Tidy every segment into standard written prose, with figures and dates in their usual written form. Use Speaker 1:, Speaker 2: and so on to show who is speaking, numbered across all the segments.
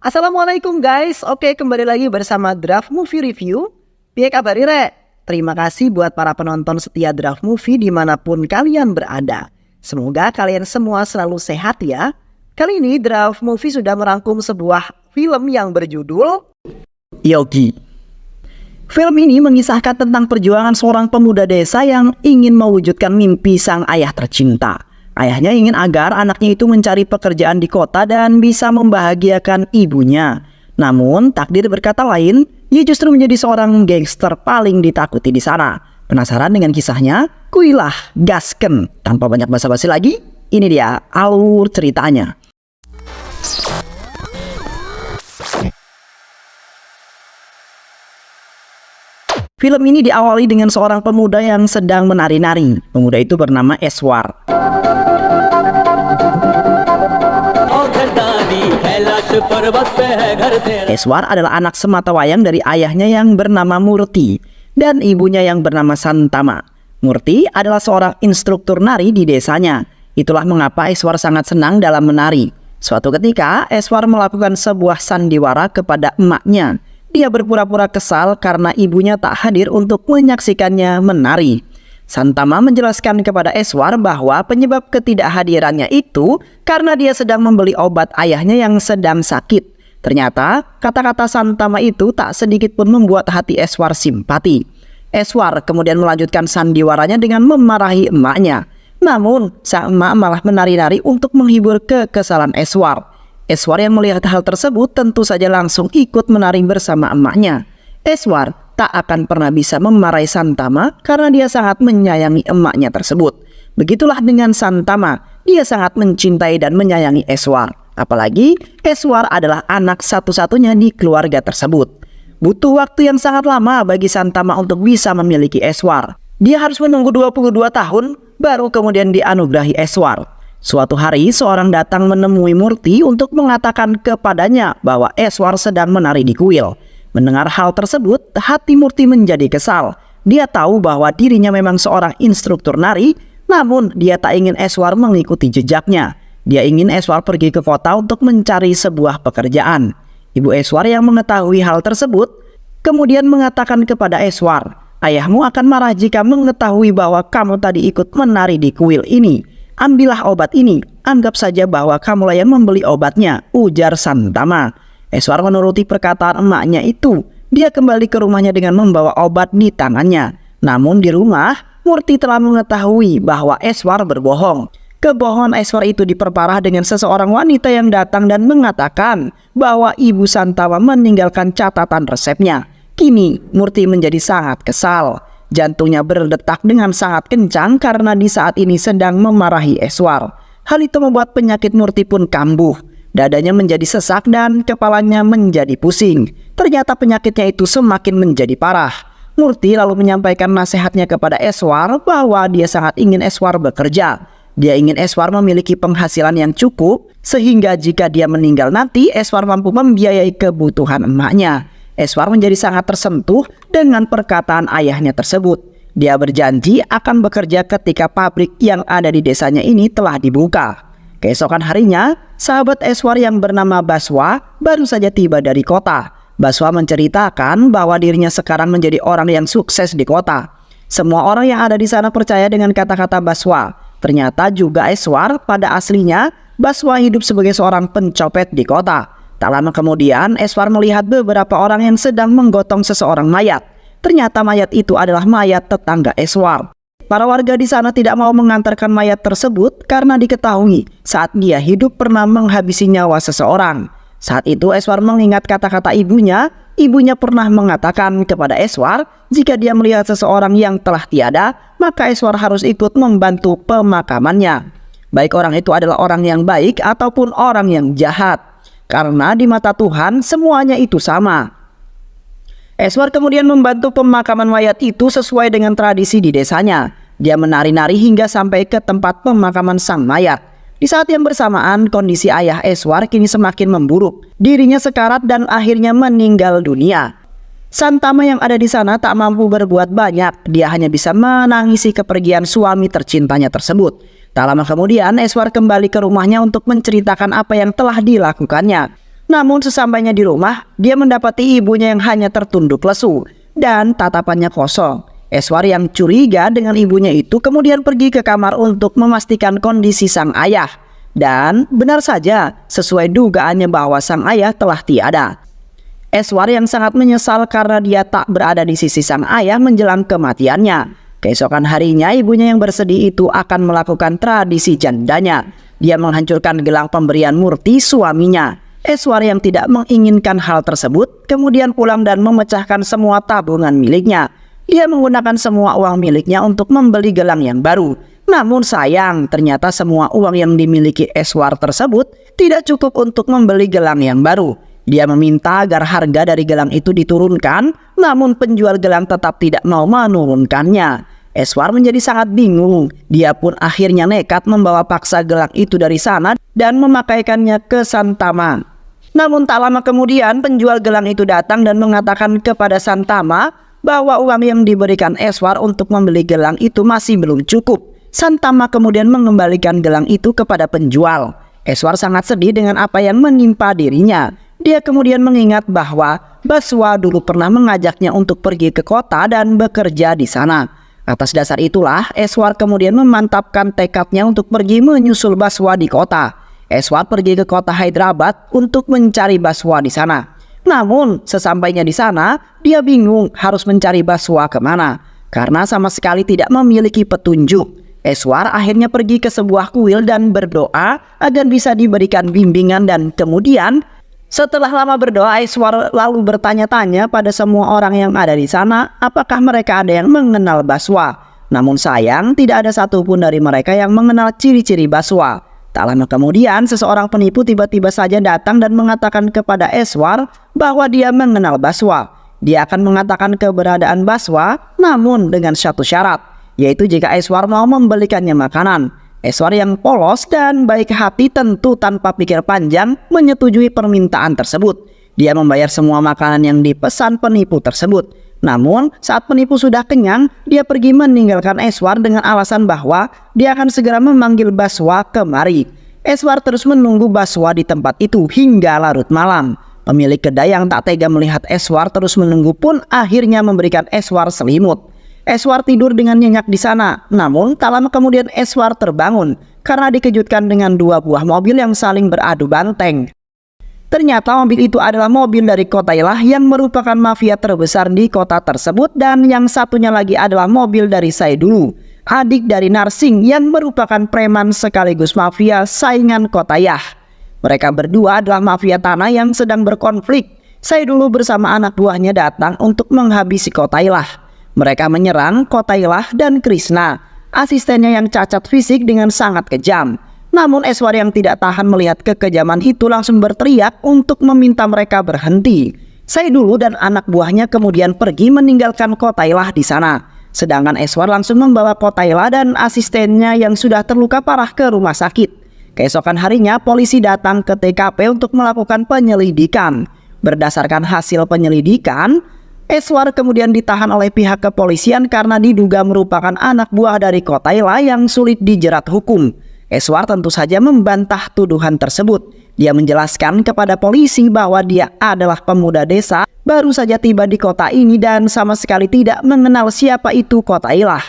Speaker 1: Assalamualaikum guys. Oke, kembali lagi bersama Draft Movie Review. Piye kabar Re? Terima kasih buat para penonton setia Draft Movie dimanapun kalian berada. Semoga kalian semua selalu sehat ya. Kali ini Draft Movie sudah merangkum sebuah film yang berjudul Yogi. Film ini mengisahkan tentang perjuangan seorang pemuda desa yang ingin mewujudkan mimpi sang ayah tercinta. Ayahnya ingin agar anaknya itu mencari pekerjaan di kota dan bisa membahagiakan ibunya. Namun takdir berkata lain, ia justru menjadi seorang gangster paling ditakuti di sana. Penasaran dengan kisahnya? Kuilah gasken. Tanpa banyak basa-basi lagi, ini dia alur ceritanya. Film ini diawali dengan seorang pemuda yang sedang menari-nari. Pemuda itu bernama Eswar. Eswar adalah anak sematawayang dari ayahnya yang bernama Murti dan ibunya yang bernama Santama. Murti adalah seorang instruktur nari di desanya. Itulah mengapa Eswar sangat senang dalam menari. Suatu ketika, Eswar melakukan sebuah sandiwara kepada emaknya. Dia berpura-pura kesal karena ibunya tak hadir untuk menyaksikannya menari. Santama menjelaskan kepada Eswar bahwa penyebab ketidakhadirannya itu karena dia sedang membeli obat ayahnya yang sedang sakit. Ternyata kata-kata Santama itu tak sedikit pun membuat hati Eswar simpati. Eswar kemudian melanjutkan sandiwaranya dengan memarahi emaknya. Namun sang emak malah menari-nari untuk menghibur kekesalan Eswar. Eswar yang melihat hal tersebut tentu saja langsung ikut menari bersama emaknya. Eswar tak akan pernah bisa memarahi Santama karena dia sangat menyayangi emaknya tersebut. Begitulah dengan Santama, dia sangat mencintai dan menyayangi Eswar. Apalagi Eswar adalah anak satu-satunya di keluarga tersebut. Butuh waktu yang sangat lama bagi Santama untuk bisa memiliki Eswar. Dia harus menunggu 22 tahun baru kemudian dianugerahi Eswar. Suatu hari seorang datang menemui Murti untuk mengatakan kepadanya bahwa Eswar sedang menari di kuil. Mendengar hal tersebut, hati Murti menjadi kesal. Dia tahu bahwa dirinya memang seorang instruktur nari, namun dia tak ingin Eswar mengikuti jejaknya. Dia ingin Eswar pergi ke kota untuk mencari sebuah pekerjaan. Ibu Eswar yang mengetahui hal tersebut, kemudian mengatakan kepada Eswar, "Ayahmu akan marah jika mengetahui bahwa kamu tadi ikut menari di kuil ini. Ambillah obat ini, anggap saja bahwa kamulah yang membeli obatnya," ujar Santama. Eswar menuruti perkataan emaknya itu. Dia kembali ke rumahnya dengan membawa obat di tangannya. Namun di rumah, Murti telah mengetahui bahwa Eswar berbohong. Kebohongan Eswar itu diperparah dengan seseorang wanita yang datang dan mengatakan bahwa ibu Santama meninggalkan catatan resepnya. Kini Murti menjadi sangat kesal. Jantungnya berdetak dengan sangat kencang karena di saat ini sedang memarahi Eswar. Hal itu membuat penyakit Murti pun kambuh. Dadanya menjadi sesak dan kepalanya menjadi pusing. Ternyata penyakitnya itu semakin menjadi parah. Murti lalu menyampaikan nasihatnya kepada Eswar bahwa dia sangat ingin Eswar bekerja. Dia ingin Eswar memiliki penghasilan yang cukup sehingga jika dia meninggal nanti Eswar mampu membiayai kebutuhan emaknya. Eswar menjadi sangat tersentuh dengan perkataan ayahnya tersebut. Dia berjanji akan bekerja ketika pabrik yang ada di desanya ini telah dibuka. Keesokan harinya, sahabat Eswar yang bernama Baswa baru saja tiba dari kota. Baswa menceritakan bahwa dirinya sekarang menjadi orang yang sukses di kota. Semua orang yang ada di sana percaya dengan kata-kata Baswa. Ternyata juga Eswar pada aslinya Baswa hidup sebagai seorang pencopet di kota. Tak lama kemudian, Eswar melihat beberapa orang yang sedang menggotong seseorang mayat. Ternyata mayat itu adalah mayat tetangga Eswar. Para warga di sana tidak mau mengantarkan mayat tersebut karena diketahui saat dia hidup pernah menghabisi nyawa seseorang. Saat itu Eswar mengingat kata-kata ibunya. Ibunya pernah mengatakan kepada Eswar jika dia melihat seseorang yang telah tiada, maka Eswar harus ikut membantu pemakamannya. Baik orang itu adalah orang yang baik ataupun orang yang jahat. Karena di mata Tuhan semuanya itu sama. Eswar kemudian membantu pemakaman mayat itu sesuai dengan tradisi di desanya. Dia menari-nari hingga sampai ke tempat pemakaman sang mayat. Di saat yang bersamaan, kondisi ayah Eswar kini semakin memburuk. Dirinya sekarat dan akhirnya meninggal dunia. Santama yang ada di sana tak mampu berbuat banyak. Dia hanya bisa menangisi kepergian suami tercintanya tersebut. Tak lama kemudian, Eswar kembali ke rumahnya untuk menceritakan apa yang telah dilakukannya. Namun sesampainya di rumah, dia mendapati ibunya yang hanya tertunduk lesu dan tatapannya kosong. Eswar yang curiga dengan ibunya itu kemudian pergi ke kamar untuk memastikan kondisi sang ayah. Dan benar saja, sesuai dugaannya bahwa sang ayah telah tiada. Eswar yang sangat menyesal karena dia tak berada di sisi sang ayah menjelang kematiannya. Keesokan harinya ibunya yang bersedih itu akan melakukan tradisi jandanya. Dia menghancurkan gelang pemberian Murti suaminya. Eswar yang tidak menginginkan hal tersebut kemudian pulang dan memecahkan semua tabungan miliknya. Dia menggunakan semua uang miliknya untuk membeli gelang yang baru. Namun sayang, ternyata semua uang yang dimiliki Eswar tersebut tidak cukup untuk membeli gelang yang baru. Dia meminta agar harga dari gelang itu diturunkan, namun penjual gelang tetap tidak mau menurunkannya. Eswar menjadi sangat bingung. Dia pun akhirnya nekat membawa paksa gelang itu dari sana dan memakaikannya ke Santama. Namun tak lama kemudian penjual gelang itu datang dan mengatakan kepada Santama bahwa uang yang diberikan Eswar untuk membeli gelang itu masih belum cukup. Santama kemudian mengembalikan gelang itu kepada penjual. Eswar sangat sedih dengan apa yang menimpa dirinya. Dia kemudian mengingat bahwa Baswa dulu pernah mengajaknya untuk pergi ke kota dan bekerja di sana. Atas dasar itulah Eswar kemudian memantapkan tekadnya untuk pergi menyusul Baswa di kota. Eswar pergi ke kota Hyderabad untuk mencari Baswa di sana. Namun sesampainya di sana dia bingung harus mencari Baswa kemana karena sama sekali tidak memiliki petunjuk. Eswar akhirnya pergi ke sebuah kuil dan berdoa agar bisa diberikan bimbingan, dan kemudian setelah lama berdoa, Eswar lalu bertanya-tanya pada semua orang yang ada di sana apakah mereka ada yang mengenal Baswa. Namun sayang, tidak ada satupun dari mereka yang mengenal ciri-ciri Baswa. Tak lama kemudian, seseorang penipu tiba-tiba saja datang dan mengatakan kepada Eswar bahwa dia mengenal Baswa. Dia akan mengatakan keberadaan Baswa, namun dengan satu syarat, yaitu jika Eswar mau membelikannya makanan. Eswar yang polos dan baik hati tentu tanpa pikir panjang menyetujui permintaan tersebut. Dia membayar semua makanan yang dipesan penipu tersebut. Namun saat penipu sudah kenyang, dia pergi meninggalkan Eswar dengan alasan bahwa dia akan segera memanggil Baswa kemari. Eswar terus menunggu Baswa di tempat itu hingga larut malam. Pemilik kedai yang tak tega melihat Eswar terus menunggu pun akhirnya memberikan Eswar selimut. Eswar tidur dengan nyenyak di sana. Namun tak lama kemudian Eswar terbangun karena dikejutkan dengan dua buah mobil yang saling beradu banteng. Ternyata mobil itu adalah mobil dari Kotailah yang merupakan mafia terbesar di kota tersebut, dan yang satunya lagi adalah mobil dari Saidulu, adik dari Narsing yang merupakan preman sekaligus mafia saingan Kotailah. Mereka berdua adalah mafia tanah yang sedang berkonflik. Saidulu bersama anak buahnya datang untuk menghabisi Kotailah. Mereka menyerang Kotailah dan Krishna, asistennya yang cacat fisik, dengan sangat kejam. Namun Eswar yang tidak tahan melihat kekejaman itu langsung berteriak untuk meminta mereka berhenti. Saidulu dan anak buahnya kemudian pergi meninggalkan Kotailah di sana. Sedangkan Eswar langsung membawa Kotailah dan asistennya yang sudah terluka parah ke rumah sakit. Keesokan harinya polisi datang ke TKP untuk melakukan penyelidikan. Berdasarkan hasil penyelidikan, Eswar kemudian ditahan oleh pihak kepolisian karena diduga merupakan anak buah dari Kotailah yang sulit dijerat hukum. Eswar tentu saja membantah tuduhan tersebut. Dia menjelaskan kepada polisi bahwa dia adalah pemuda desa, baru saja tiba di kota ini dan sama sekali tidak mengenal siapa itu Kotailah.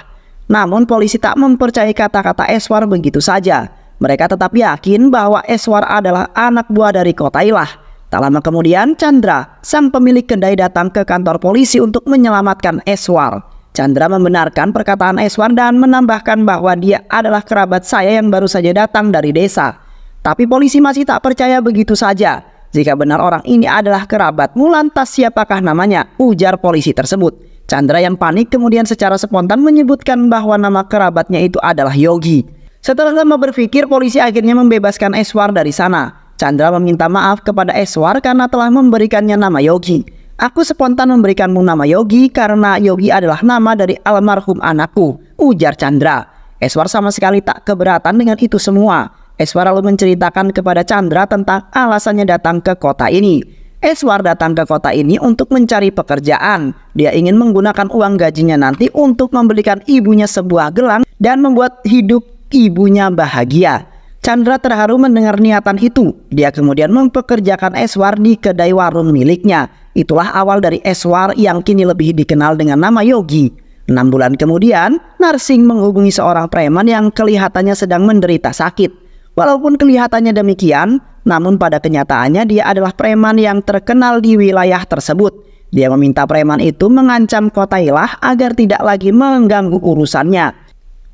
Speaker 1: Namun polisi tak mempercayai kata-kata Eswar begitu saja. Mereka tetap yakin bahwa Eswar adalah anak buah dari Kotailah. Tak lama kemudian Chandra, sang pemilik kedai, datang ke kantor polisi untuk menyelamatkan Eswar. Chandra membenarkan perkataan Eswar dan menambahkan bahwa dia adalah kerabat saya yang baru saja datang dari desa. Tapi polisi masih tak percaya begitu saja. Jika benar orang ini adalah kerabatmu, lantas siapakah namanya? Ujar polisi tersebut. Chandra yang panik kemudian secara spontan menyebutkan bahwa nama kerabatnya itu adalah Yogi. Setelah lama berpikir, polisi akhirnya membebaskan Eswar dari sana. Chandra meminta maaf kepada Eswar karena telah memberikannya nama Yogi. Aku spontan memberikanmu nama Yogi karena Yogi adalah nama dari almarhum anakku, ujar Chandra. Eswar sama sekali tak keberatan dengan itu semua. Eswar lalu menceritakan kepada Chandra tentang alasannya datang ke kota ini. Eswar datang ke kota ini untuk mencari pekerjaan. Dia ingin menggunakan uang gajinya nanti untuk membelikan ibunya sebuah gelang dan membuat hidup ibunya bahagia. Chandra terharu mendengar niatan itu. Dia kemudian mempekerjakan Eswar di kedai warung miliknya. Itulah awal dari Eswar yang kini lebih dikenal dengan nama Yogi. 6 bulan kemudian, Narsingh menghubungi seorang preman yang kelihatannya sedang menderita sakit. Walaupun kelihatannya demikian, namun pada kenyataannya dia adalah preman yang terkenal di wilayah tersebut. Dia meminta preman itu mengancam Kotailah agar tidak lagi mengganggu urusannya.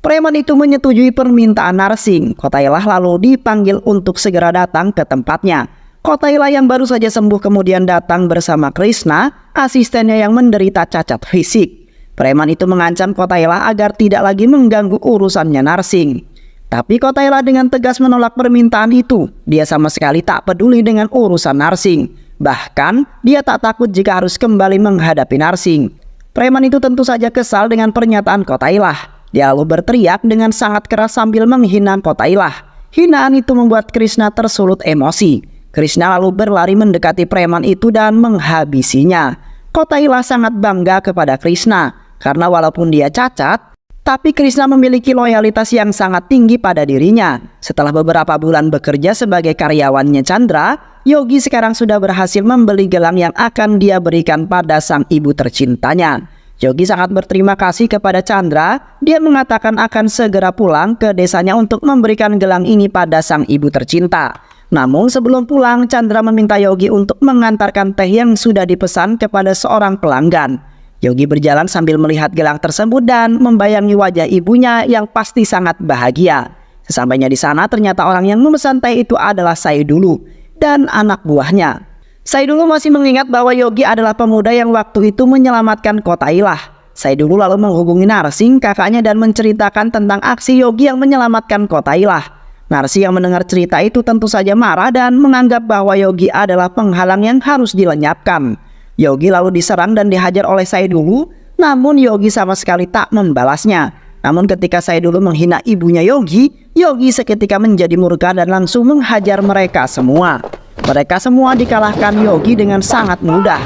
Speaker 1: Preman itu menyetujui permintaan Narsingh. Kotailah lalu dipanggil untuk segera datang ke tempatnya. Kotailah yang baru saja sembuh kemudian datang bersama Krishna, asistennya yang menderita cacat fisik. Preman itu mengancam Kotailah agar tidak lagi mengganggu urusannya Narsingh. Tapi Kotailah dengan tegas menolak permintaan itu. Dia sama sekali tak peduli dengan urusan Narsingh. Bahkan dia tak takut jika harus kembali menghadapi Narsingh. Preman itu tentu saja kesal dengan pernyataan Kotailah. Dia lalu berteriak dengan sangat keras sambil menghina Kotailah. Hinaan itu membuat Krishna tersulut emosi. Krishna lalu berlari mendekati preman itu dan menghabisinya. Kotailah sangat bangga kepada Krishna karena walaupun dia cacat, tapi Krishna memiliki loyalitas yang sangat tinggi pada dirinya. Setelah beberapa bulan bekerja sebagai karyawannya Chandra, Yogi sekarang sudah berhasil membeli gelang yang akan dia berikan pada sang ibu tercintanya. Yogi sangat berterima kasih kepada Chandra. Dia mengatakan akan segera pulang ke desanya untuk memberikan gelang ini pada sang ibu tercinta. Namun sebelum pulang, Chandra meminta Yogi untuk mengantarkan teh yang sudah dipesan kepada seorang pelanggan. Yogi berjalan sambil melihat gelang tersebut dan membayangi wajah ibunya yang pasti sangat bahagia. Sesampainya di sana, ternyata orang yang memesan teh itu adalah Saidulu dan anak buahnya. Saidulu masih mengingat bahwa Yogi adalah pemuda yang waktu itu menyelamatkan Kotailah. Saidulu lalu menghubungi Narsingh, kakaknya, dan menceritakan tentang aksi Yogi yang menyelamatkan Kotailah. Narsingh yang mendengar cerita itu tentu saja marah dan menganggap bahwa Yogi adalah penghalang yang harus dilenyapkan. Yogi lalu diserang dan dihajar oleh Saidulu, namun Yogi sama sekali tak membalasnya. Namun ketika Saidulu menghina ibunya Yogi, Yogi seketika menjadi murka dan langsung menghajar mereka semua. Mereka semua dikalahkan Yogi dengan sangat mudah.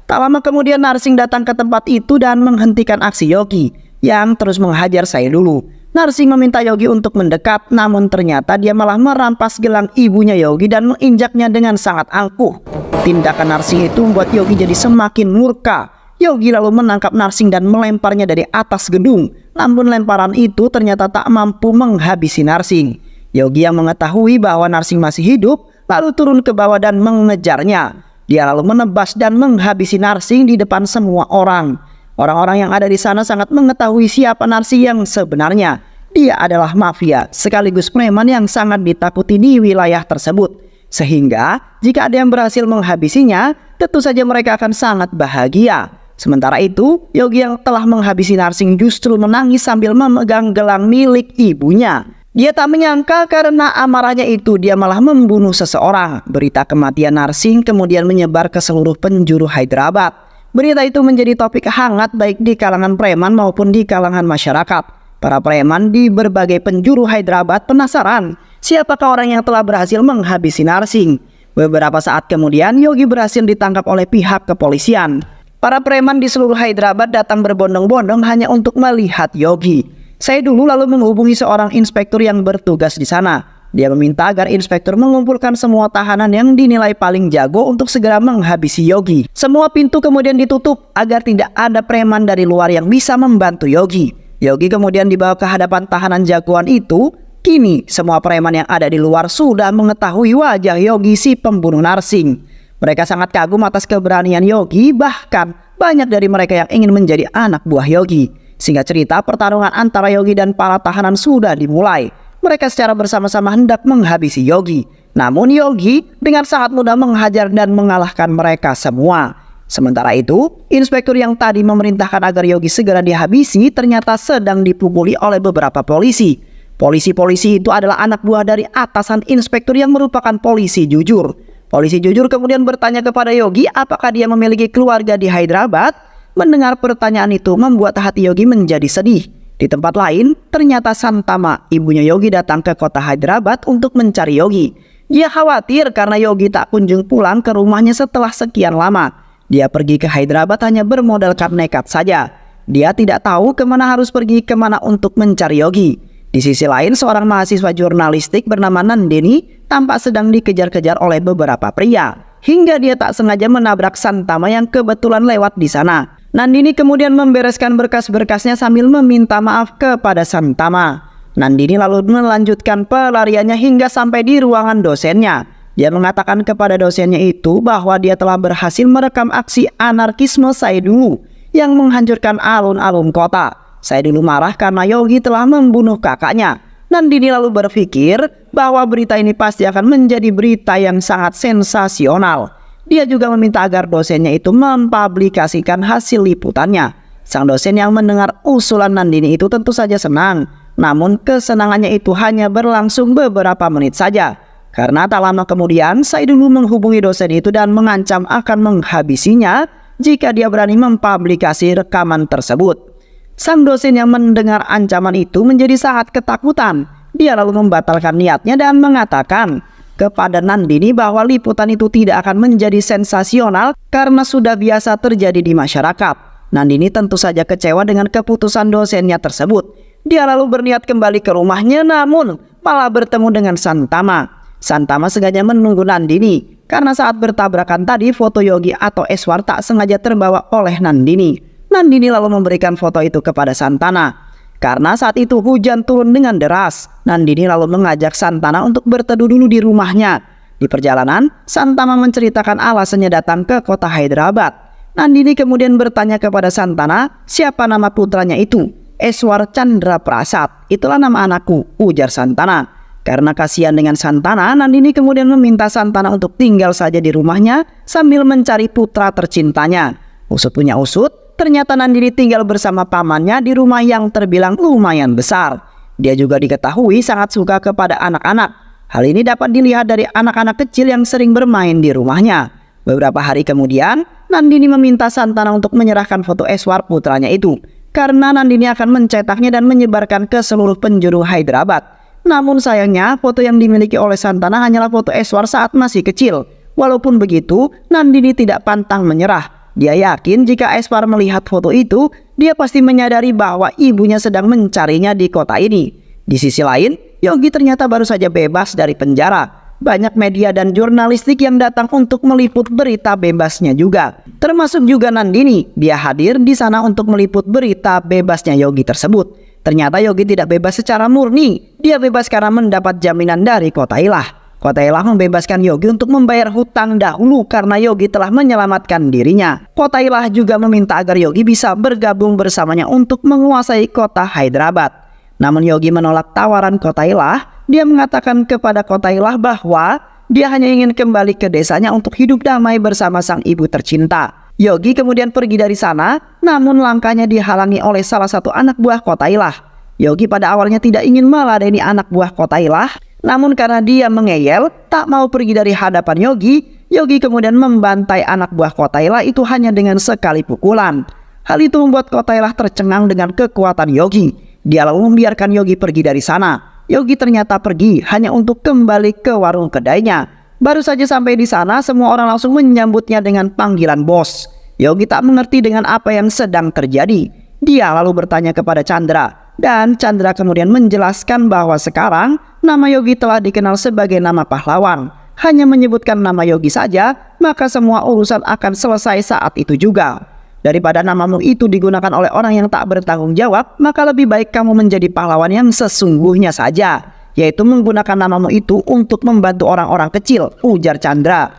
Speaker 1: Tak lama kemudian Narsingh datang ke tempat itu dan menghentikan aksi Yogi yang terus menghajar Saidulu. Narsingh meminta Yogi untuk mendekat, namun ternyata dia malah merampas gelang ibunya Yogi dan menginjaknya dengan sangat angkuh. Tindakan Narsingh itu membuat Yogi jadi semakin murka. Yogi lalu menangkap Narsingh dan melemparnya dari atas gedung. Namun lemparan itu ternyata tak mampu menghabisi Narsingh. Yogi yang mengetahui bahwa Narsingh masih hidup, lalu turun ke bawah dan mengejarnya. Dia lalu menebas dan menghabisi Narsingh di depan semua orang. Orang-orang yang ada di sana sangat mengetahui siapa Narsingh yang sebenarnya. Dia adalah mafia, sekaligus preman yang sangat ditakuti di wilayah tersebut. Sehingga, jika ada yang berhasil menghabisinya, tentu saja mereka akan sangat bahagia. Sementara itu, Yogi yang telah menghabisi Narsingh justru menangis sambil memegang gelang milik ibunya. Dia tak menyangka karena amarahnya itu dia malah membunuh seseorang. Berita kematian Narsingh kemudian menyebar ke seluruh penjuru Hyderabad. Berita itu menjadi topik hangat baik di kalangan preman maupun di kalangan masyarakat. Para preman di berbagai penjuru Hyderabad penasaran siapakah orang yang telah berhasil menghabisi Narsingh. Beberapa saat kemudian Yogi berhasil ditangkap oleh pihak kepolisian. Para preman di seluruh Hyderabad datang berbondong-bondong hanya untuk melihat Yogi. Saidulu lalu menghubungi seorang inspektur yang bertugas di sana. Dia meminta agar inspektur mengumpulkan semua tahanan yang dinilai paling jago untuk segera menghabisi Yogi. Semua pintu kemudian ditutup agar tidak ada preman dari luar yang bisa membantu Yogi. Yogi kemudian dibawa ke hadapan tahanan jagoan itu. Kini semua preman yang ada di luar sudah mengetahui wajah Yogi si pembunuh Narsingh. Mereka sangat kagum atas keberanian Yogi, bahkan banyak dari mereka yang ingin menjadi anak buah Yogi. Singkat cerita, pertarungan antara Yogi dan para tahanan sudah dimulai. Mereka secara bersama-sama hendak menghabisi Yogi. Namun Yogi dengan sangat mudah menghajar dan mengalahkan mereka semua. Sementara itu, inspektur yang tadi memerintahkan agar Yogi segera dihabisi ternyata sedang dipukuli oleh beberapa polisi. Polisi-polisi itu adalah anak buah dari atasan inspektur yang merupakan polisi jujur. Polisi jujur kemudian bertanya kepada Yogi apakah dia memiliki keluarga di Hyderabad. Mendengar pertanyaan itu membuat hati Yogi menjadi sedih. Di tempat lain, ternyata Santama, ibunya Yogi, datang ke kota Hyderabad untuk mencari Yogi. Dia khawatir karena Yogi tak kunjung pulang ke rumahnya setelah sekian lama. Dia pergi ke Hyderabad hanya bermodalkan nekat saja. Dia tidak tahu kemana harus pergi, kemana untuk mencari Yogi. Di sisi lain, seorang mahasiswa jurnalistik bernama Nandini tampak sedang dikejar-kejar oleh beberapa pria, hingga dia tak sengaja menabrak Santama yang kebetulan lewat di sana. Nandini kemudian membereskan berkas-berkasnya sambil meminta maaf kepada Santama. Nandini lalu melanjutkan pelariannya hingga sampai di ruangan dosennya. Dia mengatakan kepada dosennya itu bahwa dia telah berhasil merekam aksi anarkisme Saidulu yang menghancurkan alun-alun kota. Saidulu marah karena Yogi telah membunuh kakaknya. Nandini lalu berpikir bahwa berita ini pasti akan menjadi berita yang sangat sensasional. Dia juga meminta agar dosennya itu mempublikasikan hasil liputannya. Sang dosen yang mendengar usulan Nandini itu tentu saja senang. Namun kesenangannya itu hanya berlangsung beberapa menit saja. Karena tak lama kemudian Saidulu menghubungi dosen itu dan mengancam akan menghabisinya jika dia berani mempublikasi rekaman tersebut. Sang dosen yang mendengar ancaman itu menjadi sangat ketakutan. Dia lalu membatalkan niatnya dan mengatakan kepada Nandini bahwa liputan itu tidak akan menjadi sensasional karena sudah biasa terjadi di masyarakat. Nandini tentu saja kecewa dengan keputusan dosennya tersebut. Dia lalu berniat kembali ke rumahnya, namun malah bertemu dengan Santama. Santama sengaja menunggu Nandini karena saat bertabrakan tadi foto Yogi atau Eswar tak sengaja terbawa oleh Nandini. Nandini lalu memberikan foto itu kepada Santana. Karena saat itu hujan turun dengan deras, Nandini lalu mengajak Santana untuk berteduh dulu di rumahnya. Di perjalanan, Santana menceritakan alasannya datang ke kota Hyderabad. Nandini kemudian bertanya kepada Santana siapa nama putranya itu. Eswar Chandra Prasad, itulah nama anakku, ujar Santana. Karena kasihan dengan Santana, Nandini kemudian meminta Santana untuk tinggal saja di rumahnya sambil mencari putra tercintanya. Usut punya usut, ternyata Nandini tinggal bersama pamannya di rumah yang terbilang lumayan besar. Dia juga diketahui sangat suka kepada anak-anak. Hal ini dapat dilihat dari anak-anak kecil yang sering bermain di rumahnya. Beberapa hari kemudian, Nandini meminta Santana untuk menyerahkan foto Eswar putranya itu. Karena Nandini akan mencetaknya dan menyebarkan ke seluruh penjuru Hyderabad. Namun sayangnya, foto yang dimiliki oleh Santana hanyalah foto Eswar saat masih kecil. Walaupun begitu, Nandini tidak pantang menyerah. Dia yakin jika Eswar melihat foto itu, dia pasti menyadari bahwa ibunya sedang mencarinya di kota ini. Di sisi lain, Yogi ternyata baru saja bebas dari penjara. Banyak media dan jurnalistik yang datang untuk meliput berita bebasnya juga. Termasuk juga Nandini. Dia hadir di sana untuk meliput berita bebasnya Yogi tersebut. Ternyata Yogi tidak bebas secara murni. Dia bebas karena mendapat jaminan dari Kota Ilah. Kota Ilah membebaskan Yogi untuk membayar hutang dahulu karena Yogi telah menyelamatkan dirinya. Kota Ilah juga meminta agar Yogi bisa bergabung bersamanya untuk menguasai kota Hyderabad. Namun Yogi menolak tawaran Kota Ilah. Dia mengatakan kepada Kota Ilah bahwa dia hanya ingin kembali ke desanya untuk hidup damai bersama sang ibu tercinta. Yogi kemudian pergi dari sana, namun langkahnya dihalangi oleh salah satu anak buah Kota Ilah. Yogi pada awalnya tidak ingin meladeni anak buah Kota Ilah, namun karena dia mengeyel, tak mau pergi dari hadapan Yogi, Yogi kemudian membantai anak buah Kota Ilah itu hanya dengan sekali pukulan. Hal itu membuat Kota Ilah tercengang dengan kekuatan Yogi. Dia lalu membiarkan Yogi pergi dari sana. Yogi ternyata pergi hanya untuk kembali ke warung kedainya. Baru saja sampai di sana, semua orang langsung menyambutnya dengan panggilan bos. Yogi tak mengerti dengan apa yang sedang terjadi. Dia lalu bertanya kepada Chandra, dan Chandra kemudian menjelaskan bahwa sekarang nama Yogi telah dikenal sebagai nama pahlawan. Hanya menyebutkan nama Yogi saja, maka semua urusan akan selesai saat itu juga. Daripada namamu itu digunakan oleh orang yang tak bertanggung jawab, maka lebih baik kamu menjadi pahlawan yang sesungguhnya saja, yaitu menggunakan namamu itu untuk membantu orang-orang kecil, ujar Chandra.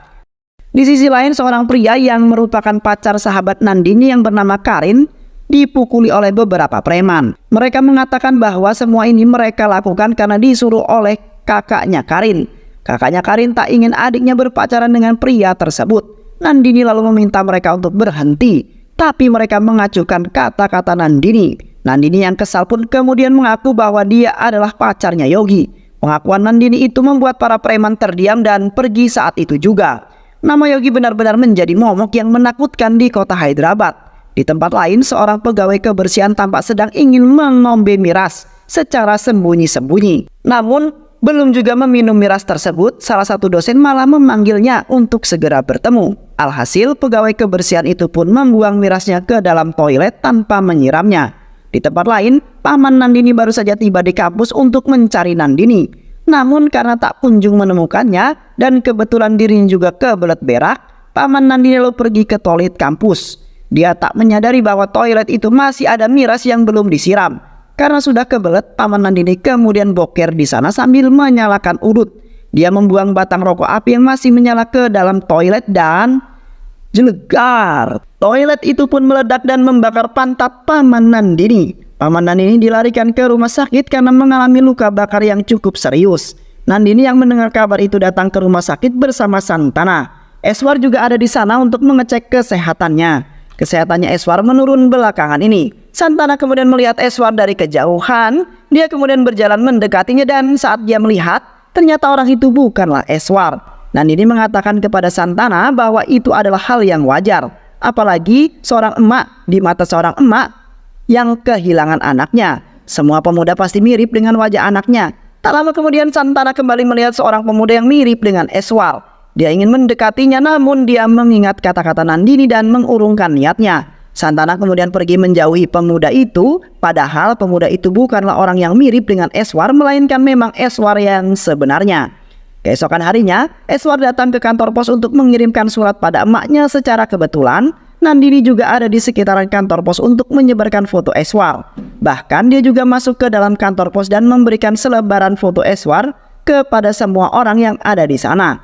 Speaker 1: Di sisi lain, seorang pria yang merupakan pacar sahabat Nandini yang bernama Karin dipukuli oleh beberapa preman. Mereka mengatakan bahwa semua ini mereka lakukan karena disuruh oleh kakaknya Karin. Kakaknya Karin tak ingin adiknya berpacaran dengan pria tersebut. Nandini lalu meminta mereka untuk berhenti. Tapi mereka mengacuhkan kata-kata Nandini. Nandini yang kesal pun kemudian mengaku bahwa dia adalah pacarnya Yogi. Pengakuan Nandini itu membuat para preman terdiam dan pergi saat itu juga. Nama Yogi benar-benar menjadi momok yang menakutkan di kota Hyderabad. Di tempat lain, seorang pegawai kebersihan tampak sedang ingin mengombe miras secara sembunyi-sembunyi. Namun, belum juga meminum miras tersebut, salah satu dosen malah memanggilnya untuk segera bertemu. Alhasil pegawai kebersihan itu pun membuang mirasnya ke dalam toilet tanpa menyiramnya. Di tempat lain, paman Nandini baru saja tiba di kampus untuk mencari Nandini. Namun karena tak kunjung menemukannya dan kebetulan dirinya juga kebelet berak, paman Nandini lalu pergi ke toilet kampus. Dia tak menyadari bahwa toilet itu masih ada miras yang belum disiram. Karena sudah kebelet, paman Nandini kemudian boker di sana sambil menyalakan urut. Dia membuang batang rokok api yang masih menyala ke dalam toilet dan jelegar. Toilet itu pun meledak dan membakar pantat paman Nandini. Paman Nandini dilarikan ke rumah sakit karena mengalami luka bakar yang cukup serius. Nandini yang mendengar kabar itu datang ke rumah sakit bersama Santana. Eswar juga ada di sana untuk mengecek kesehatannya. Kesehatannya Eswar menurun belakangan ini. Santana kemudian melihat Eswar dari kejauhan. Dia kemudian berjalan mendekatinya dan saat dia melihat, ternyata orang itu bukanlah Eswar. Nandini mengatakan kepada Santana bahwa itu adalah hal yang wajar. Apalagi seorang emak, di mata seorang emak yang kehilangan anaknya. Semua pemuda pasti mirip dengan wajah anaknya. Tak lama kemudian Santana kembali melihat seorang pemuda yang mirip dengan Eswar. Dia ingin mendekatinya namun dia mengingat kata-kata Nandini dan mengurungkan niatnya. Santana kemudian pergi menjauhi pemuda itu, padahal pemuda itu bukanlah orang yang mirip dengan Eswar, melainkan memang Eswar yang sebenarnya. Keesokan harinya, Eswar datang ke kantor pos untuk mengirimkan surat pada emaknya. Secara kebetulan, Nandini juga ada di sekitaran kantor pos untuk menyebarkan foto Eswar. Bahkan dia juga masuk ke dalam kantor pos dan memberikan selebaran foto Eswar kepada semua orang yang ada di sana.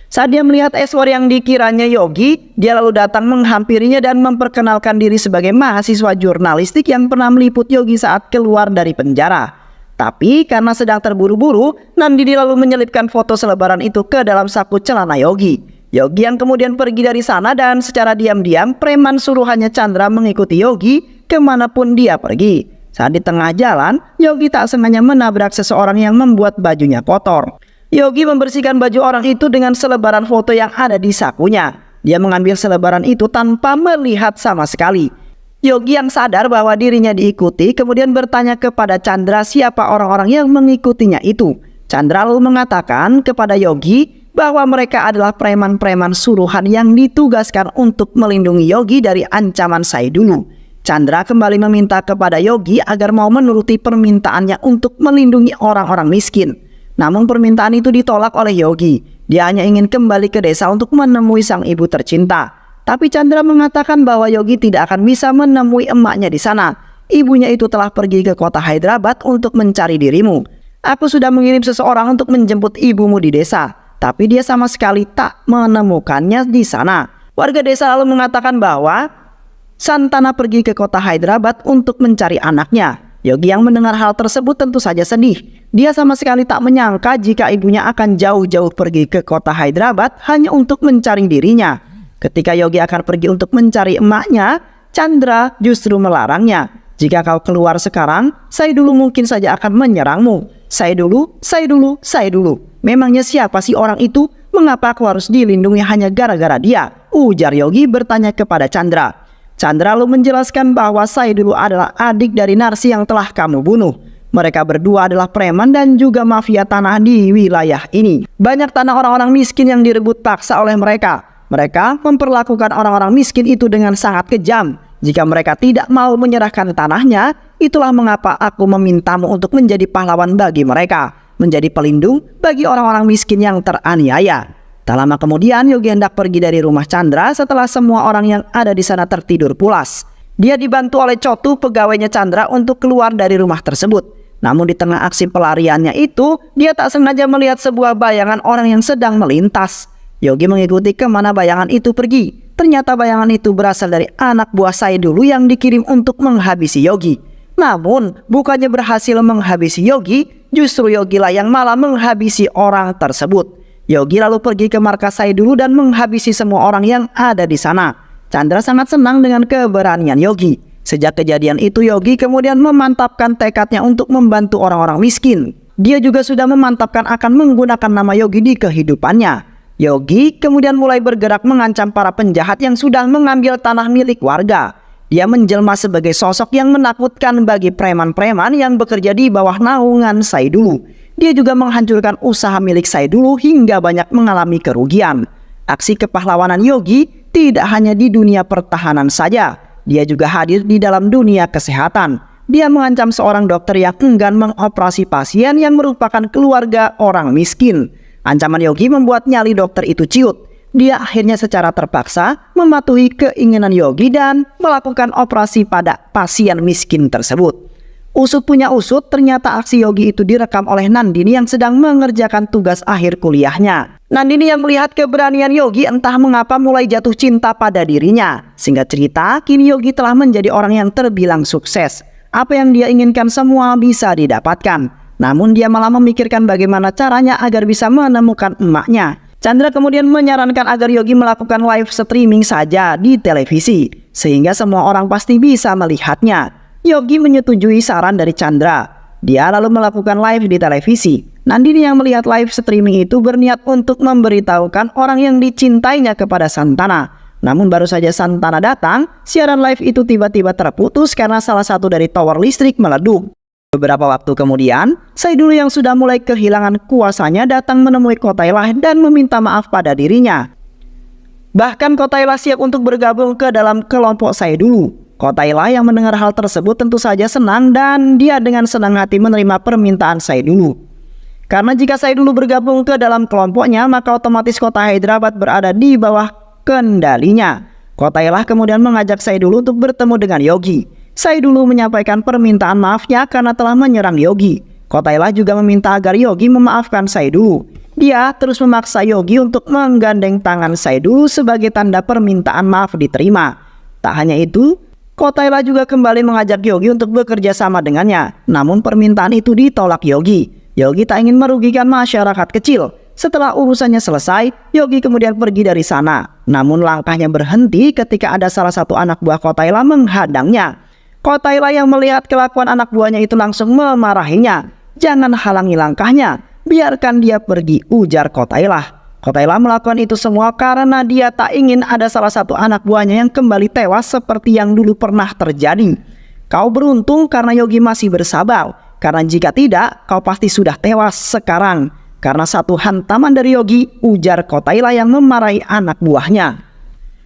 Speaker 1: Saat dia melihat Eswar yang dikiranya Yogi, dia lalu datang menghampirinya dan memperkenalkan diri sebagai mahasiswa jurnalistik yang pernah meliput Yogi saat keluar dari penjara. Tapi karena sedang terburu-buru, Nandini lalu menyelipkan foto selebaran itu ke dalam saku celana Yogi. Yogi yang kemudian pergi dari sana dan secara diam-diam preman suruhannya Chandra mengikuti Yogi kemanapun dia pergi. Saat di tengah jalan, Yogi tak sengaja menabrak seseorang yang membuat bajunya kotor. Yogi membersihkan baju orang itu dengan selebaran foto yang ada di sakunya. Dia mengambil selebaran itu tanpa melihat sama sekali. Yogi yang sadar bahwa dirinya diikuti kemudian bertanya kepada Chandra siapa orang-orang yang mengikutinya itu. Chandra lalu mengatakan kepada Yogi bahwa mereka adalah preman-preman suruhan yang ditugaskan untuk melindungi Yogi dari ancaman Saidulu. Chandra kembali meminta kepada Yogi agar mau menuruti permintaannya untuk melindungi orang-orang miskin. Namun permintaan itu ditolak oleh Yogi. Dia hanya ingin kembali ke desa untuk menemui sang ibu tercinta. Tapi Chandra mengatakan bahwa Yogi tidak akan bisa menemui emaknya di sana. Ibunya itu telah pergi ke kota Hyderabad untuk mencari dirimu. Aku sudah mengirim seseorang untuk menjemput ibumu di desa, tapi dia sama sekali tak menemukannya di sana. Warga desa lalu mengatakan bahwa Santana pergi ke kota Hyderabad untuk mencari anaknya. Yogi yang mendengar hal tersebut tentu saja sedih. Dia sama sekali tak menyangka jika ibunya akan jauh-jauh pergi ke kota Hyderabad hanya untuk mencari dirinya. Ketika Yogi akan pergi untuk mencari emaknya, Chandra justru melarangnya. Jika kau keluar sekarang, Saidulu mungkin saja akan menyerangmu. Saidulu. Memangnya siapa sih orang itu? Mengapa aku harus dilindungi hanya gara-gara dia? Ujar Yogi bertanya kepada Chandra. Chandra lalu menjelaskan bahwa Saidulu adalah adik dari Narsi yang telah kamu bunuh. Mereka berdua adalah preman dan juga mafia tanah di wilayah ini. Banyak tanah orang-orang miskin yang direbut paksa oleh mereka. Mereka memperlakukan orang-orang miskin itu dengan sangat kejam. Jika mereka tidak mau menyerahkan tanahnya, itulah mengapa aku memintamu untuk menjadi pahlawan bagi mereka. Menjadi pelindung bagi orang-orang miskin yang teraniaya. Tak lama kemudian Yogi hendak pergi dari rumah Chandra setelah semua orang yang ada di sana tertidur pulas. Dia dibantu oleh Cotu, pegawainya Chandra, untuk keluar dari rumah tersebut. Namun di tengah aksi pelariannya itu, dia tak sengaja melihat sebuah bayangan orang yang sedang melintas. Yogi mengikuti kemana bayangan itu pergi. Ternyata bayangan itu berasal dari anak buah Saidulu yang dikirim untuk menghabisi Yogi. Namun bukannya berhasil menghabisi Yogi, justru Yogi lah yang malah menghabisi orang tersebut. Yogi lalu pergi ke markas Saidulu dan menghabisi semua orang yang ada di sana. Chandra sangat senang dengan keberanian Yogi. Sejak kejadian itu Yogi kemudian memantapkan tekadnya untuk membantu orang-orang miskin. Dia juga sudah memantapkan akan menggunakan nama Yogi di kehidupannya. Yogi kemudian mulai bergerak mengancam para penjahat yang sudah mengambil tanah milik warga. Dia menjelma sebagai sosok yang menakutkan bagi preman-preman yang bekerja di bawah naungan Saidulu. Dia juga menghancurkan usaha milik Saidulu hingga banyak mengalami kerugian. Aksi kepahlawanan Yogi tidak hanya di dunia pertahanan saja, dia juga hadir di dalam dunia kesehatan. Dia mengancam seorang dokter yang enggan mengoperasi pasien yang merupakan keluarga orang miskin. Ancaman Yogi membuat nyali dokter itu ciut. Dia akhirnya secara terpaksa mematuhi keinginan Yogi dan melakukan operasi pada pasien miskin tersebut. Usut punya usut, ternyata aksi Yogi itu direkam oleh Nandini yang sedang mengerjakan tugas akhir kuliahnya. Nandini yang melihat keberanian Yogi entah mengapa mulai jatuh cinta pada dirinya. Singkat cerita, kini Yogi telah menjadi orang yang terbilang sukses. Apa yang dia inginkan semua bisa didapatkan. Namun dia malah memikirkan bagaimana caranya agar bisa menemukan emaknya. Chandra kemudian menyarankan agar Yogi melakukan live streaming saja di televisi, sehingga semua orang pasti bisa melihatnya. Yogi menyetujui saran dari Chandra. Dia lalu melakukan live di televisi. Nandini yang melihat live streaming itu berniat untuk memberitahukan orang yang dicintainya kepada Santana. Namun baru saja Santana datang, siaran live itu tiba-tiba terputus karena salah satu dari tower listrik meleduk. Beberapa waktu kemudian, Saidulu yang sudah mulai kehilangan kuasanya datang menemui Kotailah dan meminta maaf pada dirinya. Bahkan Kotailah siap untuk bergabung ke dalam kelompok Saidulu. Kotailah yang mendengar hal tersebut tentu saja senang dan dia dengan senang hati menerima permintaan Saidulu. Karena jika Saidulu bergabung ke dalam kelompoknya, maka otomatis kota Hyderabad berada di bawah kendalinya. Kotailah kemudian mengajak Saidulu untuk bertemu dengan Yogi. Saidulu menyampaikan permintaan maafnya karena telah menyerang Yogi. Kotailah juga meminta agar Yogi memaafkan Saidulu. Dia terus memaksa Yogi untuk menggandeng tangan Saidulu sebagai tanda permintaan maaf diterima. Tak hanya itu, Kotailah juga kembali mengajak Yogi untuk bekerja sama dengannya. Namun permintaan itu ditolak Yogi. Yogi tak ingin merugikan masyarakat kecil. Setelah urusannya selesai, Yogi kemudian pergi dari sana. Namun langkahnya berhenti ketika ada salah satu anak buah Kotailah menghadangnya. Kotailah yang melihat kelakuan anak buahnya itu langsung memarahinya. "Jangan halangi langkahnya, biarkan dia pergi," ujar Kotailah. Kotailah melakukan itu semua karena dia tak ingin ada salah satu anak buahnya yang kembali tewas seperti yang dulu pernah terjadi. "Kau beruntung karena Yogi masih bersabar, karena jika tidak, kau pasti sudah tewas sekarang karena satu hantaman dari Yogi," ujar Kotailah yang memarahi anak buahnya.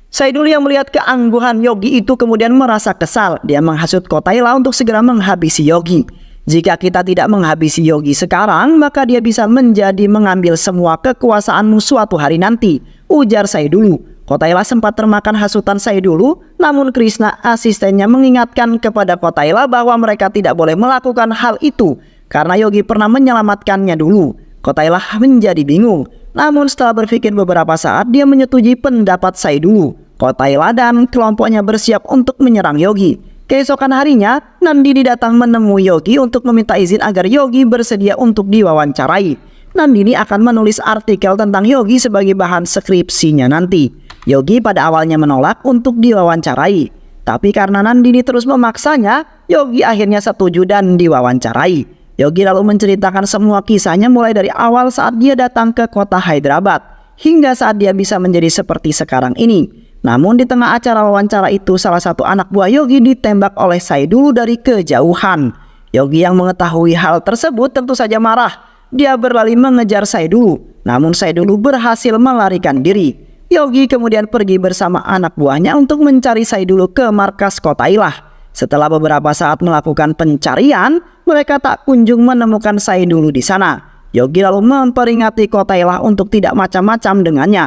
Speaker 1: Saidulu yang melihat keangguhan Yogi itu kemudian merasa kesal. Dia menghasut Kotailah untuk segera menghabisi Yogi. "Jika kita tidak menghabisi Yogi sekarang, maka dia bisa menjadi mengambil semua kekuasaanmu suatu hari nanti," ujar Saidulu. Kotailah sempat termakan hasutan Saidulu, namun Krishna asistennya mengingatkan kepada Kotailah bahwa mereka tidak boleh melakukan hal itu karena Yogi pernah menyelamatkannya dulu. Kotailah menjadi bingung. Namun setelah berpikir beberapa saat, dia menyetujui pendapat Saidulu. Kotailah dan kelompoknya bersiap untuk menyerang Yogi. Keesokan harinya, Nandini datang menemui Yogi untuk meminta izin agar Yogi bersedia untuk diwawancarai. Nandini akan menulis artikel tentang Yogi sebagai bahan skripsinya nanti. Yogi pada awalnya menolak untuk diwawancarai. Tapi karena Nandini terus memaksanya, Yogi akhirnya setuju dan diwawancarai. Yogi lalu menceritakan semua kisahnya mulai dari awal saat dia datang ke kota Hyderabad hingga saat dia bisa menjadi seperti sekarang ini. Namun di tengah acara wawancara itu, salah satu anak buah Yogi ditembak oleh Saidulu dari kejauhan. Yogi yang mengetahui hal tersebut tentu saja marah. Dia berlari mengejar Saidulu, namun Saidulu berhasil melarikan diri. Yogi kemudian pergi bersama anak buahnya untuk mencari Saidulu ke markas Kotailah. Setelah beberapa saat melakukan pencarian, mereka tak kunjung menemukan Saidulu di sana. Yogi lalu memperingati Kotailah untuk tidak macam-macam dengannya.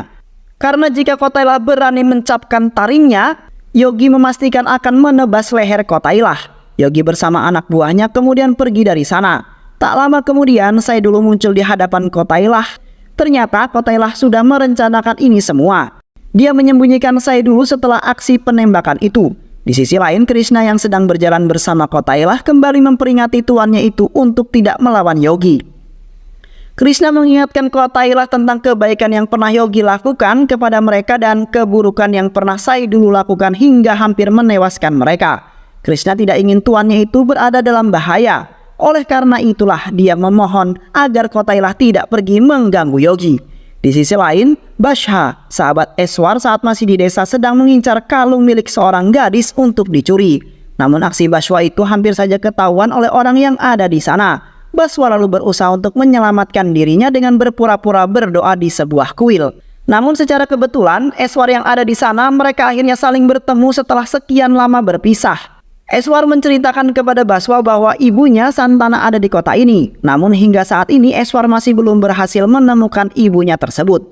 Speaker 1: Karena jika Kotailah berani mencapkan taringnya, Yogi memastikan akan menebas leher Kotailah. Yogi bersama anak buahnya kemudian pergi dari sana. Tak lama kemudian, Saidulu muncul di hadapan Kotailah. Ternyata Kotailah sudah merencanakan ini semua. Dia menyembunyikan Saidulu setelah aksi penembakan itu. Di sisi lain, Krishna yang sedang berjalan bersama Kotailah kembali memperingati tuannya itu untuk tidak melawan Yogi. Krishna mengingatkan Kotailah tentang kebaikan yang pernah Yogi lakukan kepada mereka dan keburukan yang pernah Saidulu lakukan hingga hampir menewaskan mereka. Krishna tidak ingin tuannya itu berada dalam bahaya. Oleh karena itulah dia memohon agar Kotailah tidak pergi mengganggu Yogi. Di sisi lain, Basha, sahabat Eswar saat masih di desa sedang mengincar kalung milik seorang gadis untuk dicuri. Namun aksi Baswa itu hampir saja ketahuan oleh orang yang ada di sana. Baswa lalu berusaha untuk menyelamatkan dirinya dengan berpura-pura berdoa di sebuah kuil. Namun secara kebetulan, Eswar yang ada di sana mereka akhirnya saling bertemu setelah sekian lama berpisah. Eswar menceritakan kepada Baswa bahwa ibunya Santana ada di kota ini. Namun hingga saat ini Eswar masih belum berhasil menemukan ibunya tersebut.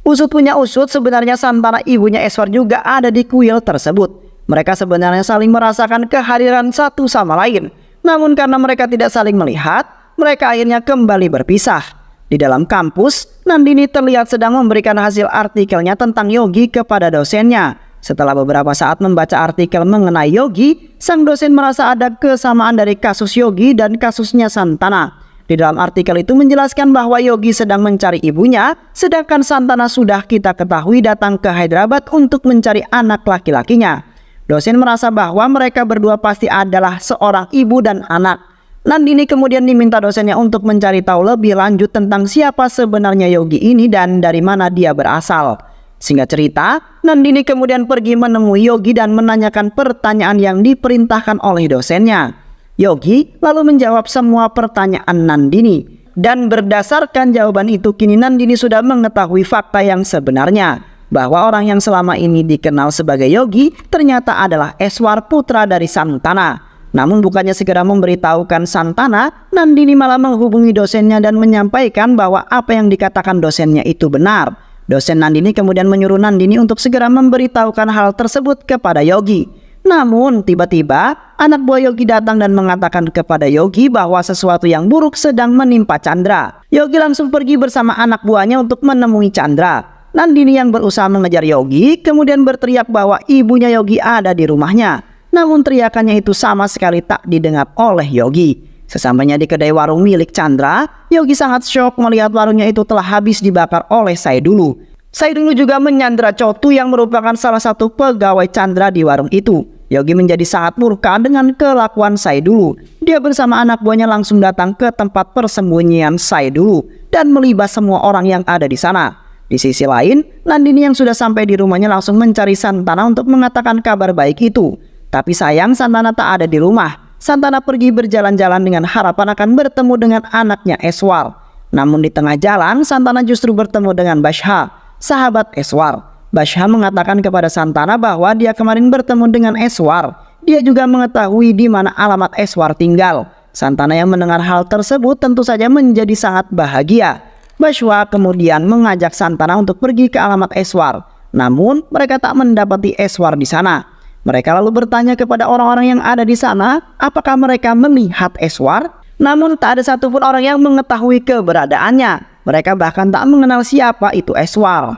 Speaker 1: Usut punya usut, sebenarnya Santana ibunya Eswar juga ada di kuil tersebut. Mereka sebenarnya saling merasakan kehadiran satu sama lain. Namun karena mereka tidak saling melihat, mereka akhirnya kembali berpisah. Di dalam kampus, Nandini terlihat sedang memberikan hasil artikelnya tentang Yogi kepada dosennya. Setelah beberapa saat membaca artikel mengenai Yogi, sang dosen merasa ada kesamaan dari kasus Yogi dan kasusnya Santana. Di dalam artikel itu menjelaskan bahwa Yogi sedang mencari ibunya, sedangkan Santana sudah kita ketahui datang ke Hyderabad untuk mencari anak laki-lakinya. Dosen merasa bahwa mereka berdua pasti adalah seorang ibu dan anak. Nandini kemudian diminta dosennya untuk mencari tahu lebih lanjut tentang siapa sebenarnya Yogi ini dan dari mana dia berasal. Singkat cerita, Nandini kemudian pergi menemui Yogi dan menanyakan pertanyaan yang diperintahkan oleh dosennya. Yogi lalu menjawab semua pertanyaan Nandini. Dan berdasarkan jawaban itu, kini Nandini sudah mengetahui fakta yang sebenarnya. Bahwa orang yang selama ini dikenal sebagai Yogi ternyata adalah Eswar, putra dari Santana. Namun bukannya segera memberitahukan Santana, Nandini malah menghubungi dosennya dan menyampaikan bahwa apa yang dikatakan dosennya itu benar. Dosen Nandini kemudian menyuruh Nandini untuk segera memberitahukan hal tersebut kepada Yogi. Namun tiba-tiba anak buah Yogi datang dan mengatakan kepada Yogi bahwa sesuatu yang buruk sedang menimpa Chandra. Yogi langsung pergi bersama anak buahnya untuk menemui Chandra. Nandini yang berusaha mengejar Yogi kemudian berteriak bahwa ibunya Yogi ada di rumahnya. Namun teriakannya itu sama sekali tak didengar oleh Yogi. Sesampainya di kedai warung milik Chandra, Yogi sangat syok melihat warungnya itu telah habis dibakar oleh Saidulu. Saidulu juga menyandra Chotu yang merupakan salah satu pegawai Chandra di warung itu. Yogi menjadi sangat murka dengan kelakuan Saidulu. Dia bersama anak buahnya langsung datang ke tempat persembunyian Saidulu dan melibas semua orang yang ada di sana. Di sisi lain, Nandini yang sudah sampai di rumahnya langsung mencari Santana untuk mengatakan kabar baik itu. Tapi sayang Santana tak ada di rumah. Santana pergi berjalan-jalan dengan harapan akan bertemu dengan anaknya Eswar. Namun di tengah jalan Santana justru bertemu dengan Basha, sahabat Eswar. Basha mengatakan kepada Santana bahwa dia kemarin bertemu dengan Eswar. Dia juga mengetahui di mana alamat Eswar tinggal. Santana yang mendengar hal tersebut tentu saja menjadi sangat bahagia. Basha kemudian mengajak Santana untuk pergi ke alamat Eswar. Namun mereka tak mendapati Eswar di sana. Mereka lalu bertanya kepada orang-orang yang ada di sana, apakah mereka melihat Eswar? Namun tak ada satupun orang yang mengetahui keberadaannya. Mereka bahkan tak mengenal siapa itu Eswar.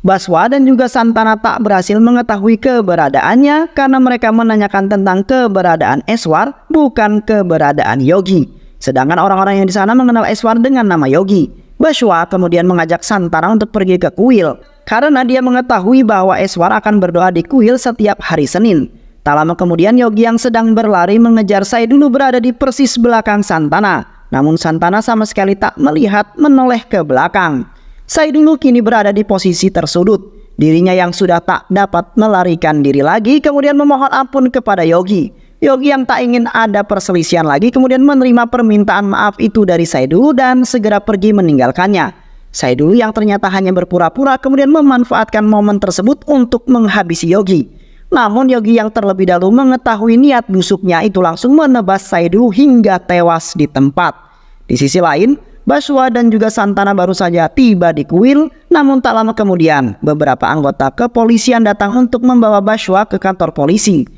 Speaker 1: Baswa dan juga Santana tak berhasil mengetahui keberadaannya karena mereka menanyakan tentang keberadaan Eswar, bukan keberadaan Yogi. Sedangkan orang-orang yang di sana mengenal Eswar dengan nama Yogi. Baswa kemudian mengajak Santana untuk pergi ke kuil karena dia mengetahui bahwa Eswar akan berdoa di kuil setiap hari Senin. Tak lama kemudian Yogi yang sedang berlari mengejar Saidulu berada di persis belakang Santana. Namun Santana sama sekali tak melihat menoleh ke belakang. Saidulu kini berada di posisi tersudut. Dirinya yang sudah tak dapat melarikan diri lagi kemudian memohon ampun kepada Yogi. Yogi yang tak ingin ada perselisihan lagi kemudian menerima permintaan maaf itu dari Saidulu dan segera pergi meninggalkannya. Saidulu yang ternyata hanya berpura-pura kemudian memanfaatkan momen tersebut untuk menghabisi Yogi. Namun Yogi yang terlebih dahulu mengetahui niat busuknya itu langsung menebas Saidulu hingga tewas di tempat. Di sisi lain, Baswa dan juga Santana baru saja tiba di kuil. Namun tak lama kemudian beberapa anggota kepolisian datang untuk membawa Baswa ke kantor polisi.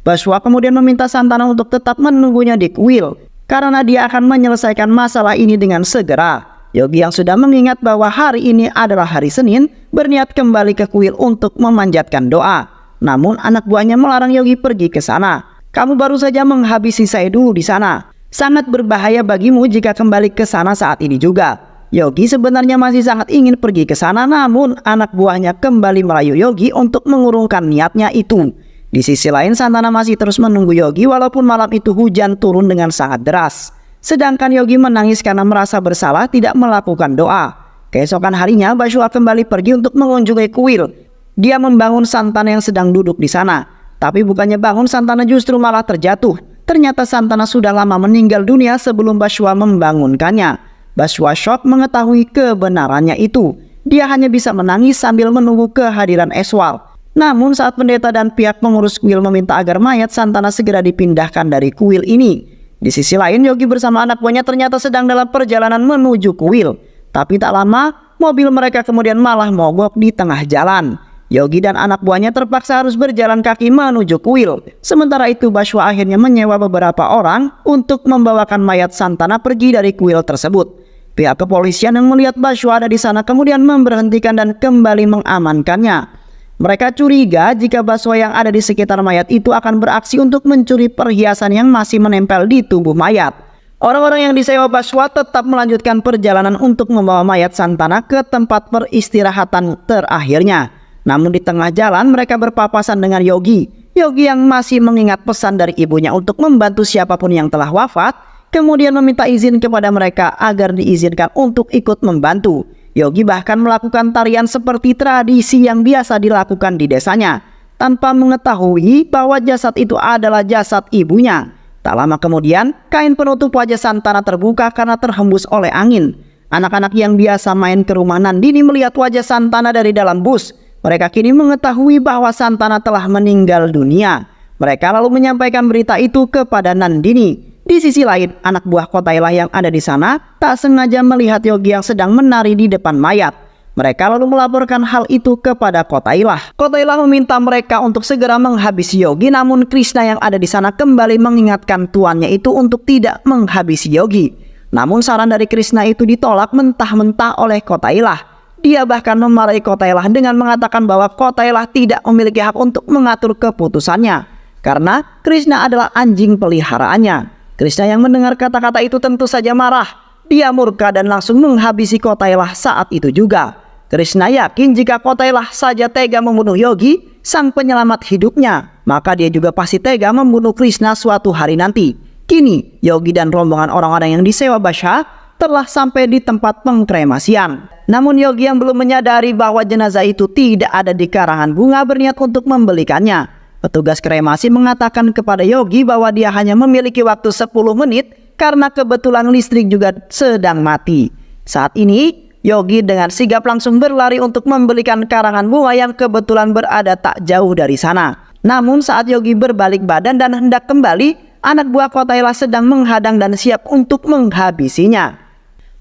Speaker 1: Baswa kemudian meminta Santana untuk tetap menunggunya di kuil karena dia akan menyelesaikan masalah ini dengan segera. Yogi yang sudah mengingat bahwa hari ini adalah hari Senin berniat kembali ke kuil untuk memanjatkan doa. Namun anak buahnya melarang Yogi pergi ke sana. Kamu baru saja menghabisi Saidulu di sana. Sangat berbahaya bagimu jika kembali ke sana saat ini juga. Yogi sebenarnya masih sangat ingin pergi ke sana, namun anak buahnya kembali merayu Yogi untuk mengurungkan niatnya itu. Di sisi lain Santana masih terus menunggu Yogi walaupun malam itu hujan turun dengan sangat deras. Sedangkan Yogi menangis karena merasa bersalah tidak melakukan doa. Keesokan harinya Baswa kembali pergi untuk mengunjungi kuil. Dia membangun Santana yang sedang duduk di sana. Tapi bukannya bangun, Santana justru malah terjatuh. Ternyata Santana sudah lama meninggal dunia sebelum Baswa membangunkannya. Baswa shock mengetahui kebenarannya itu. dia hanya bisa menangis sambil menunggu kehadiran Eswar. Namun saat pendeta dan pihak pengurus kuil meminta agar mayat Santana segera dipindahkan dari kuil ini, di sisi lain Yogi bersama anak buahnya ternyata sedang dalam perjalanan menuju kuil. Tapi tak lama, mobil mereka kemudian malah mogok di tengah jalan. Yogi dan anak buahnya terpaksa harus berjalan kaki menuju kuil. Sementara itu Bashwa akhirnya menyewa beberapa orang untuk membawakan mayat Santana pergi dari kuil tersebut. Pihak kepolisian yang melihat Bashwa ada di sana kemudian memberhentikan dan kembali mengamankannya. Mereka curiga jika Bashwa yang ada di sekitar mayat itu akan beraksi untuk mencuri perhiasan yang masih menempel di tubuh mayat. Orang-orang yang disewa Bashwa tetap melanjutkan perjalanan untuk membawa mayat Santana ke tempat peristirahatan terakhirnya. Namun di tengah jalan mereka berpapasan dengan Yogi. Yogi yang masih mengingat pesan dari ibunya untuk membantu siapapun yang telah wafat, kemudian meminta izin kepada mereka agar diizinkan untuk ikut membantu. Yogi bahkan melakukan tarian seperti tradisi yang biasa dilakukan di desanya, tanpa mengetahui bahwa jasad itu adalah jasad ibunya. Tak lama kemudian, kain penutup wajah Santana terbuka karena terhembus oleh angin. Anak-anak yang biasa main ke rumah Nandini melihat wajah Santana dari dalam bus. Mereka kini mengetahui bahwa Santana telah meninggal dunia. Mereka lalu menyampaikan berita itu kepada Nandini. Di sisi lain, anak buah Kotailah yang ada di sana tak sengaja melihat Yogi yang sedang menari di depan mayat. Mereka lalu melaporkan hal itu kepada Kotailah. Kotailah meminta mereka untuk segera menghabisi Yogi, namun Krishna yang ada di sana kembali mengingatkan tuannya itu untuk tidak menghabisi Yogi. Namun saran dari Krishna itu ditolak mentah-mentah oleh Kotailah. Dia bahkan memarahi Kotailah dengan mengatakan bahwa Kotailah tidak memiliki hak untuk mengatur keputusannya, karena Krishna adalah anjing peliharaannya. Krishna yang mendengar kata-kata itu tentu saja marah. Dia murka dan langsung menghabisi Kotailah saat itu juga. Krishna yakin jika Kotailah saja tega membunuh Yogi, sang penyelamat hidupnya, maka dia juga pasti tega membunuh Krishna suatu hari nanti. Kini, Yogi dan rombongan orang-orang yang disewa Bashwa telah sampai di tempat pengkremasian. Namun Yogi yang belum menyadari bahwa jenazah itu tidak ada di karangan bunga berniat untuk membelikannya. Petugas kremasi mengatakan kepada Yogi bahwa dia hanya memiliki waktu 10 menit karena kebetulan listrik juga sedang mati. Saat ini Yogi dengan sigap langsung berlari untuk membelikan karangan bunga yang kebetulan berada tak jauh dari sana. Namun saat Yogi berbalik badan dan hendak kembali, anak buah Kotailah sedang menghadang dan siap untuk menghabisinya.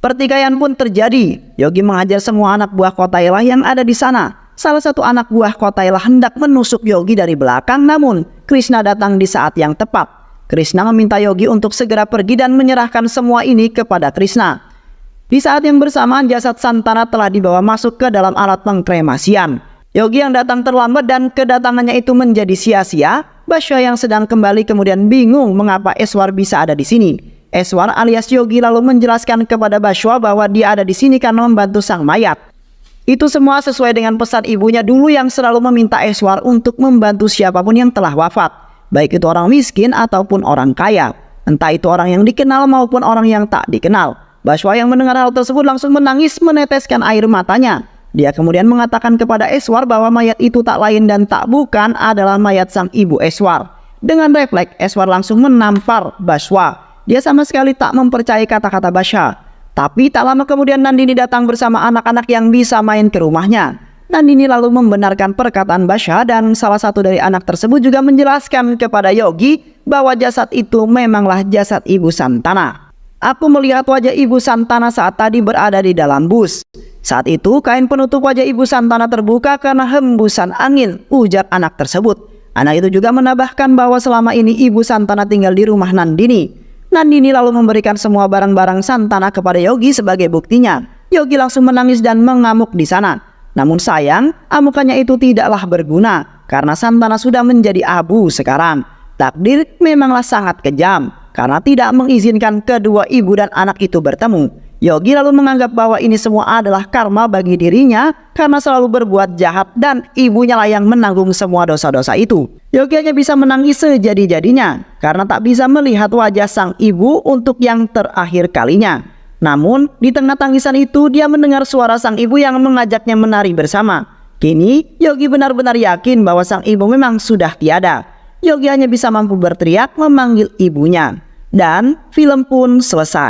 Speaker 1: Pertikaian pun terjadi. Yogi menghajar semua anak buah Kotailah yang ada di sana. Salah satu anak buah Kotailah hendak menusuk Yogi dari belakang, namun Krishna datang di saat yang tepat. Krishna meminta Yogi untuk segera pergi dan menyerahkan semua ini kepada Krishna. Di saat yang bersamaan jasad Santana telah dibawa masuk ke dalam alat pengkremasian. Yogi yang datang terlambat dan kedatangannya itu menjadi sia-sia. Bashwa yang sedang kembali kemudian bingung mengapa Eswar bisa ada di sini. Eswar alias Yogi lalu menjelaskan kepada Bashwa bahwa dia ada di sini karena membantu sang mayat. Itu semua sesuai dengan pesan ibunya dulu yang selalu meminta Eswar untuk membantu siapapun yang telah wafat, baik itu orang miskin ataupun orang kaya, entah itu orang yang dikenal maupun orang yang tak dikenal. Bashwa yang mendengar hal tersebut langsung menangis meneteskan air matanya. Dia kemudian mengatakan kepada Eswar bahwa mayat itu tak lain dan tak bukan adalah mayat sang ibu Eswar. Dengan refleks, Eswar langsung menampar Bashwa. Dia sama sekali tak mempercayai kata-kata Bashwa. Tapi tak lama kemudian Nandini datang bersama anak-anak yang bisa main ke rumahnya. Nandini lalu membenarkan perkataan Bashwa dan salah satu dari anak tersebut juga menjelaskan kepada Yogi bahwa jasad itu memanglah jasad ibu Santana. Aku melihat wajah ibu Santana saat tadi berada di dalam bus. Saat itu kain penutup wajah ibu Santana terbuka karena hembusan angin, ujar anak tersebut. Anak itu juga menambahkan bahwa selama ini ibu Santana tinggal di rumah Nandini. Nandini lalu memberikan semua barang-barang Santana kepada Yogi sebagai buktinya. Yogi langsung menangis dan mengamuk di sana. Namun sayang, amukannya itu tidaklah berguna karena Santana sudah menjadi abu sekarang. Takdir memanglah sangat kejam karena tidak mengizinkan kedua ibu dan anak itu bertemu. Yogi lalu menganggap bahwa ini semua adalah karma bagi dirinya karena selalu berbuat jahat dan ibunya lah yang menanggung semua dosa-dosa itu. Yogi hanya bisa menangis sejadi-jadinya karena tak bisa melihat wajah sang ibu untuk yang terakhir kalinya. Namun di tengah tangisan itu dia mendengar suara sang ibu yang mengajaknya menari bersama. Kini Yogi benar-benar yakin bahwa sang ibu memang sudah tiada. Yogi hanya bisa mampu berteriak memanggil ibunya. Dan film pun selesai.